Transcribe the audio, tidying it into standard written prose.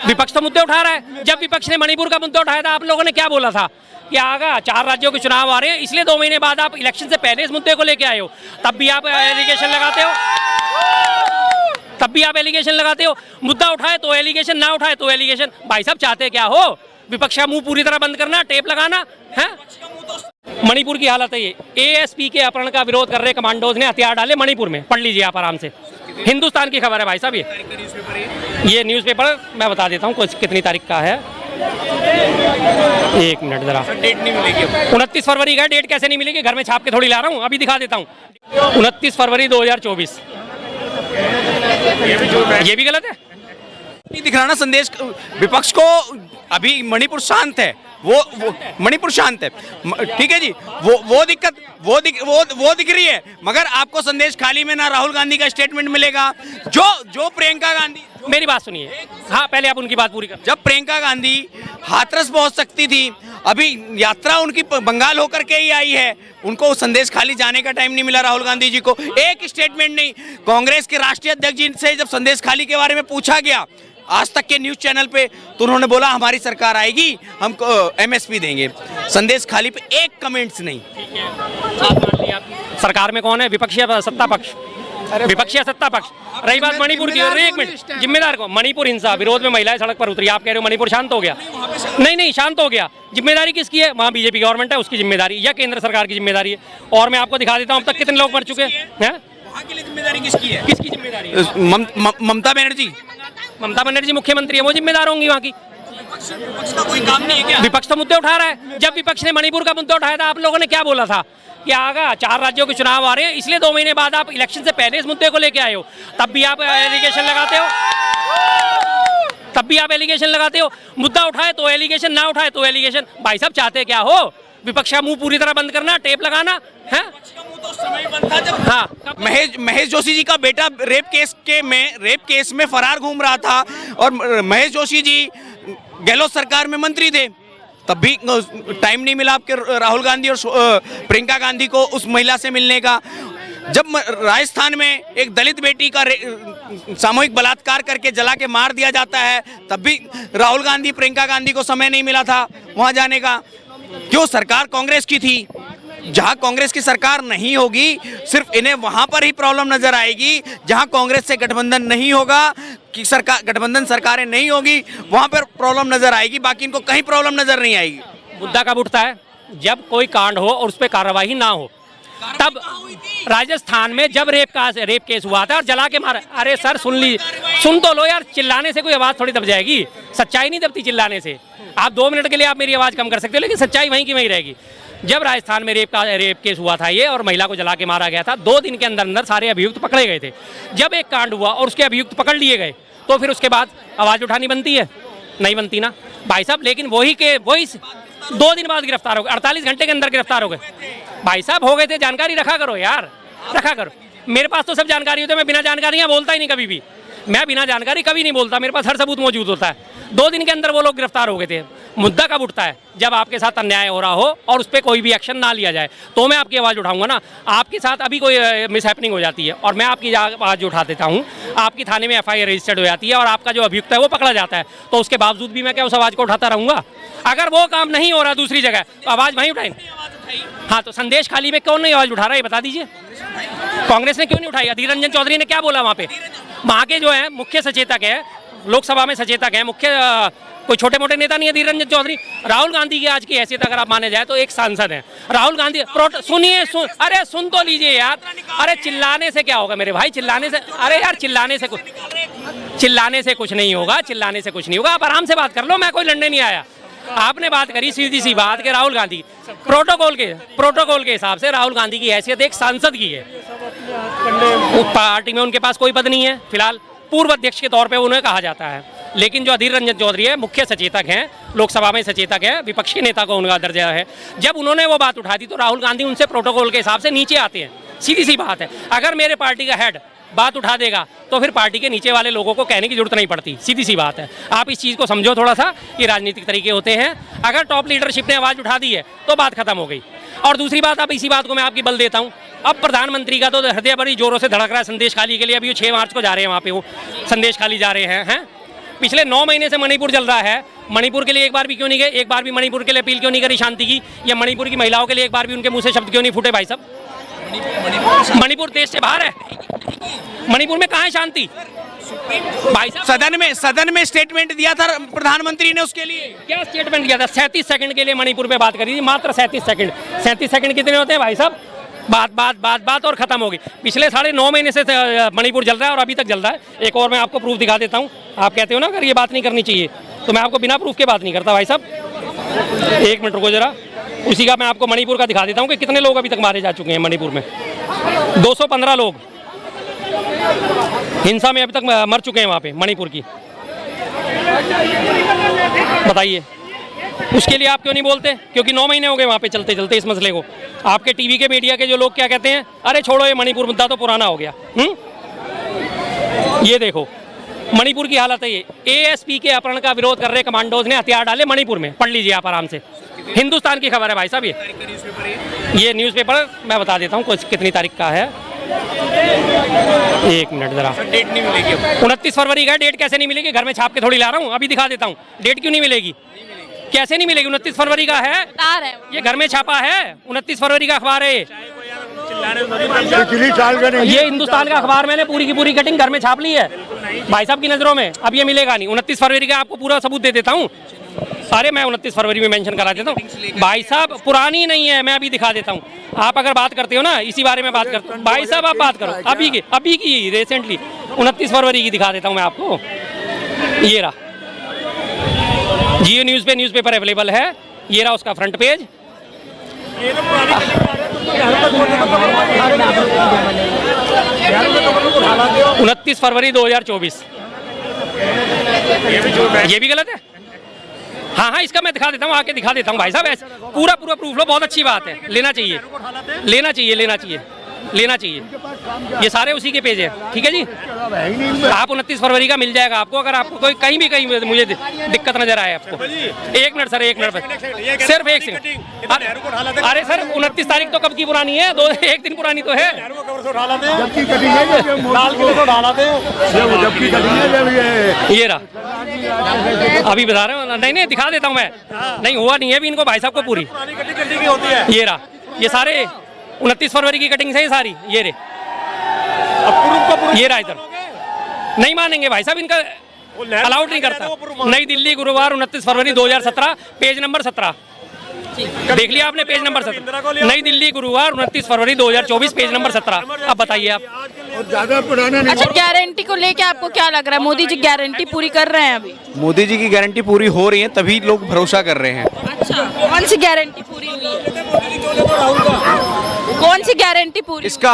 विपक्ष तो मुद्दे उठा रहा है। जब विपक्ष ने मणिपुर का मुद्दा उठाया था, आप लोगों ने क्या बोला था कि आगा 4 राज्यों के चुनाव आ रहे हैं, इसलिए 2 महीने बाद आप इलेक्शन से पहले इस मुद्दे को लेके आए हो। तब भी आप एलिगेशन लगाते हो, मुद्दा उठाए तो एलिगेशन, ना उठाए तो एलिगेशन। भाई साहब चाहते क्या हो? विपक्ष का मुंह पूरी तरह बंद करना, टेप लगाना है। मणिपुर की हालत है ये। एएसपी के अपहरण का विरोध कर रहे कमांडोज ने हथियार डाले मणिपुर में। पढ़ लीजिए आप आराम से, हिंदुस्तान की खबर है भाई साहब। ये न्यूज़पेपर मैं बता देता हूँ कितनी तारीख का है। 1 मिनट जरा, डेट नहीं मिलेगी। 29 फरवरी का। डेट कैसे नहीं मिलेगी? घर में छाप के थोड़ी ला रहा हूँ, अभी दिखा देता हूँ। 29 फरवरी 2024। ये भी गलत है। नहीं दिख रहा ना संदेश विपक्ष को। अभी मणिपुर शांत है, वो मणिपुर शांत है, ठीक है जी। वो दिक्कत वो दिख रही है, मगर आपको संदेश खाली में ना राहुल गांधी का स्टेटमेंट मिलेगा। जो प्रियंका गांधी, मेरी बात सुनिए, हाँ पहले आप उनकी बात पूरी कर। जब प्रियंका गांधी हाथरस पहुंच सकती थी, अभी यात्रा उनकी बंगाल होकर के ही आई है, उनको संदेश खाली जाने का टाइम नहीं मिला राहुल गांधी जी को। एक स्टेटमेंट नहीं। कांग्रेस के राष्ट्रीय अध्यक्ष जी से जब संदेश खाली के बारे में पूछा गया आज तक के न्यूज चैनल पे, तो उन्होंने बोला हमारी सरकार आएगी, हमको एमएसपी देंगे। संदेश खाली पे एक कमेंट्स नहीं। सरकार में कौन है? विपक्षी या सत्ता पक्ष? विपक्षी या सत्ता पक्ष? रही बात मणिपुर की, एक मिनट, जिम्मेदार को मणिपुर हिंसा विरोध में महिलाएं सड़क पर उतरी। आप कह रहे हो मणिपुर शांत हो गया? नहीं, शांत हो गया। जिम्मेदारी किसकी है? वहाँ बीजेपी गवर्नमेंट है, उसकी जिम्मेदारी, या केंद्र सरकार की जिम्मेदारी है। और मैं आपको दिखा देता हूँ अब तक कितने लोग मर चुके हैं। वहाँ के लिए जिम्मेदारी किसकी है? किसकी जिम्मेदारी है? ममता बनर्जी। ममता बनर्जी मुख्यमंत्री है, वो जिम्मेदार होंगी वहाँ की। विपक्ष का कोई काम नहीं है क्या? विपक्ष तो मुद्दे उठा रहा है। जब विपक्ष ने मणिपुर का मुद्दा उठाया था, आप लोगों ने क्या बोला था कि आगा 4 राज्यों के चुनाव आ रहे हैं, इसलिए 2 महीने बाद आप इलेक्शन से पहले इस मुद्दे को लेके आए हो। तब भी आप एलिगेशन लगाते हो, मुद्दा उठाए तो एलिगेशन, ना उठाए तो एलिगेशन। भाई साहब चाहते क्या हो? विपक्ष का मुंह पूरी तरह बंद करना, टेप लगाना है। हाँ, महेश जोशी जी का बेटा रेप केस में फरार घूम रहा था, और महेश जोशी जी गहलोत सरकार में मंत्री थे, तब भी टाइम नहीं मिला आपके राहुल गांधी और प्रियंका गांधी को उस महिला से मिलने का। जब राजस्थान में एक दलित बेटी का सामूहिक बलात्कार करके जला के मार दिया जाता है, तब भी राहुल गांधी प्रियंका गांधी को समय नहीं मिला था वहां जाने का। क्यों? सरकार कांग्रेस की थी। जहां कांग्रेस की सरकार नहीं होगी, सिर्फ इन्हें वहां पर ही प्रॉब्लम नजर आएगी। जहां कांग्रेस से गठबंधन नहीं होगा, कि सरकार गठबंधन सरकारें नहीं होगी, वहां पर प्रॉब्लम नजर आएगी, बाकी इनको कहीं प्रॉब्लम नजर नहीं आएगी। मुद्दा कब उठता है? जब कोई कांड हो और उस पर कार्रवाई ना हो। तब राजस्थान में जब रेप केस हुआ था और जला के मारा। अरे सर सुन तो लो यार, चिल्लाने से कोई आवाज थोड़ी दब जाएगी। सच्चाई नहीं दबती चिल्लाने से। आप 2 मिनट के लिए आप मेरी आवाज कम कर सकते हो, लेकिन सच्चाई वहीं की वहीं रहेगी। जब राजस्थान में रेप केस हुआ था ये, और महिला को जला के मारा गया था, 2 दिन के अंदर सारे अभियुक्त पकड़े गए थे। जब एक कांड हुआ और उसके अभियुक्त पकड़ लिए गए, तो फिर उसके बाद आवाज उठानी बनती है? नहीं बनती ना भाई साहब। लेकिन वही 2 दिन बाद गिरफ्तार हो गए, 48 घंटे के अंदर गिरफ्तार हो गए। भाई साहब हो गए थे। जानकारी रखा करो यार, रखा करो। मेरे पास तो सब जानकारी होती है, मैं बिना जानकारी बोलता ही नहीं कभी भी। मैं बिना जानकारी कभी नहीं बोलता, मेरे पास हर सबूत मौजूद होता है। 2 दिन के अंदर वो लोग गिरफ्तार हो गए थे। मुद्दा कब उठता है? जब आपके साथ अन्याय हो रहा हो और उस पर कोई भी एक्शन ना लिया जाए, तो मैं आपकी आवाज़ उठाऊंगा ना। आपके साथ अभी कोई मिसहैपनिंग हो जाती है और मैं आपकी आवाज़ उठा देता हूँ, आपकी थाने में FIR रजिस्टर्ड हो जाती है और आपका जो अभियुक्त है वो पकड़ा जाता है, तो उसके बावजूद भी मैं क्या उस आवाज़ को उठाता रहूँगा? अगर वो काम नहीं हो रहा दूसरी जगह, तो आवाज़ वहीं उठाएंगे। हाँ, तो संदेश खाली में कौन नहीं आवाज़ उठा रहा है, ये बता दीजिए। कांग्रेस ने क्यों नहीं उठाई? अधीर रंजन चौधरी ने क्या बोला वहाँ पे? वहाँ के जो है मुख्य सचेतक है, लोकसभा में सचेतक है, कोई छोटे मोटे नेता नहीं है अधीर रंजन चौधरी। राहुल गांधी की आज की हैसियत अगर आप माने जाए तो एक सांसद है राहुल गांधी। सुनिए, अरे सुन तो लीजिए यार। अरे चिल्लाने से क्या होगा मेरे भाई? चिल्लाने से, अरे यार चिल्लाने से कुछ नहीं होगा। चिल्लाने से कुछ नहीं होगा। आप आराम से बात कर लो, मैं कोई लड़ने नहीं आया। आपने बात करी सीधी सी बात कि राहुल गांधी प्रोटोकॉल के हिसाब से राहुल गांधी की हैसियत एक सांसद की है। पार्टी में उनके पास कोई पद नहीं है फिलहाल, पूर्व अध्यक्ष के तौर पे उन्हें कहा जाता है। लेकिन जो अधीर रंजन चौधरी है, मुख्य सचेतक हैं, लोकसभा में सचेतक है, विपक्षी नेता को उनका दर्जा है। जब उन्होंने वो बात उठा दी तो राहुल गांधी उनसे प्रोटोकॉल के हिसाब से नीचे आते हैं। सीधी सी बात है। अगर मेरे पार्टी का हेड बात उठा देगा तो फिर पार्टी के नीचे वाले लोगों को कहने की जरूरत नहीं पड़ती। सीधी सी बात है। आप इस चीज़ को समझो थोड़ा सा, ये राजनीतिक तरीके होते हैं। अगर टॉप लीडरशिप ने आवाज़ उठा दी है तो बात खत्म हो गई। और दूसरी बात, अब इसी बात को मैं आपकी बल देता हूँ, अब प्रधानमंत्री का तो हृदय बड़ी जोरों से धड़क रहा है संदेश खाली के लिए। अभी 6 मार्च को जा रहे हैं वहाँ पे, वो संदेश खाली जा रहे हैं। पिछले 9 महीने से मणिपुर जल रहा है, मणिपुर के लिए एक बार भी क्यों नहीं गए? एक बार भी मणिपुर के लिए अपील क्यों नहीं करी शांति की? या मणिपुर की महिलाओं के लिए एक बार भी उनके मुंह से शब्द क्यों नहीं फूटे भाई साहब? मणिपुर देश से बाहर है, मणिपुर में कहाँ है शांति भाई साहब? सदन में स्टेटमेंट दिया था प्रधानमंत्री ने, उसके लिए क्या स्टेटमेंट दिया था? 37 सेकंड के लिए मणिपुर पे बात करी थी, मात्र 37 सेकंड। 37 सेकंड कितने होते हैं भाई साहब? बात और खत्म होगी। पिछले 9.5 महीने से मणिपुर जल रहा है और अभी तक जल रहा है। एक और मैं आपको प्रूफ दिखा देता हूँ। आप कहते हो ना अगर ये बात नहीं करनी चाहिए, तो मैं आपको बिना प्रूफ के बात नहीं करता भाई साहब। एक मिनट रुको जरा, उसी का मैं आपको मणिपुर का दिखा देता हूँ कि कितने लोग अभी तक मारे जा चुके हैं मणिपुर में। 215 लोग हिंसा में अभी तक मर चुके हैं वहाँ पे मणिपुर की। बताइए, उसके लिए आप क्यों नहीं बोलते? क्योंकि 9 महीने हो गए वहाँ पे चलते चलते इस मसले को। आपके टीवी के मीडिया के जो लोग क्या कहते हैं, अरे छोड़ो ये मणिपुर मुद्दा तो पुराना हो गया। ये देखो मणिपुर की हालत है। ये एएसपी के अपहरण का विरोध कर रहे कमांडोज ने हथियार डाले मणिपुर में। पढ़ लीजिए आप आराम से, हिंदुस्तान की खबर है भाई साहब। ये न्यूज़पेपर मैं बता देता हूँ कितनी तारीख का है। एक मिनट जरा, डेट नहीं मिलेगी। 29 फरवरी का। डेट कैसे नहीं मिलेगी? घर में छाप के थोड़ी ला रहा हूँ, अभी दिखा देता हूँ। डेट क्यों नहीं मिलेगी? कैसे नहीं मिलेगी? 29 फरवरी का है, ये घर में छापा है। 29 फरवरी का अखबार है ये हिंदुस्तान का अखबार। मैंने पूरी की पूरी कटिंग घर में छाप ली है भाई साहब की नजरों में। अब ये मिलेगा नहीं। 29 फरवरी का आपको पूरा सबूत दे देता हूँ। अरे मैं 29 फरवरी में मेंशन करा देता हूँ भाई साहब। पुरानी नहीं है, मैं अभी दिखा देता हूँ। आप अगर बात करते हो ना, इसी बारे में बात करते हो भाई साहब। आप बात करो अभी की रिसेंटली 29 फरवरी की दिखा देता हूँ मैं आपको। ये रहा, जियो न्यूज़ पे न्यूज़पेपर अवेलेबल है। ये रहा उसका फ्रंट पेज। 29 फरवरी 2024। ये भी गलत है? हाँ, इसका मैं दिखा देता हूँ, आके दिखा देता हूँ भाई साहब। ऐसे पूरा प्रूफ लो, बहुत अच्छी बात है। लेना चाहिए। ये सारे उसी के पेज है, ठीक है जी। आप 29 फरवरी का मिल जाएगा आपको। अगर आपको कोई कहीं मुझे दिक्कत नजर आए आपको। एक मिनट सर, एक मिनट, सिर्फ एक सेकंड। अरे सर 29 तारीख तो कब की पुरानी है? एक दिन पुरानी तो है। ये रहा, अभी बता रहे हो। नहीं दिखा देता हूँ मैं। नहीं हुआ नहीं है अभी इनको भाई साहब को पूरी। ये रहा, ये सारे 29 फरवरी की कटिंग है ये सारी। ये रे, ये रहा इधर। नहीं मानेंगे भाई साहब, इनका अलाउड नहीं करता। नई दिल्ली, गुरुवार 29 फरवरी 2017, पेज नंबर 17। देख लिया आपने पेज नंबर 17। नई दिल्ली, गुरुवार 29 फरवरी 2024, पेज नंबर 17। अब बताइए आप। ज्यादा पुराना नहीं। अच्छा, गारंटी को लेके आपको क्या लग रहा है? मोदी जी गारंटी पूरी कर रहे हैं अभी? मोदी जी की गारंटी पूरी हो रही है, तभी लोग भरोसा कर रहे हैं। अच्छा, कौन सी गारंटी पूरी हुई है? कौन सी गारंटी पूरी? इसका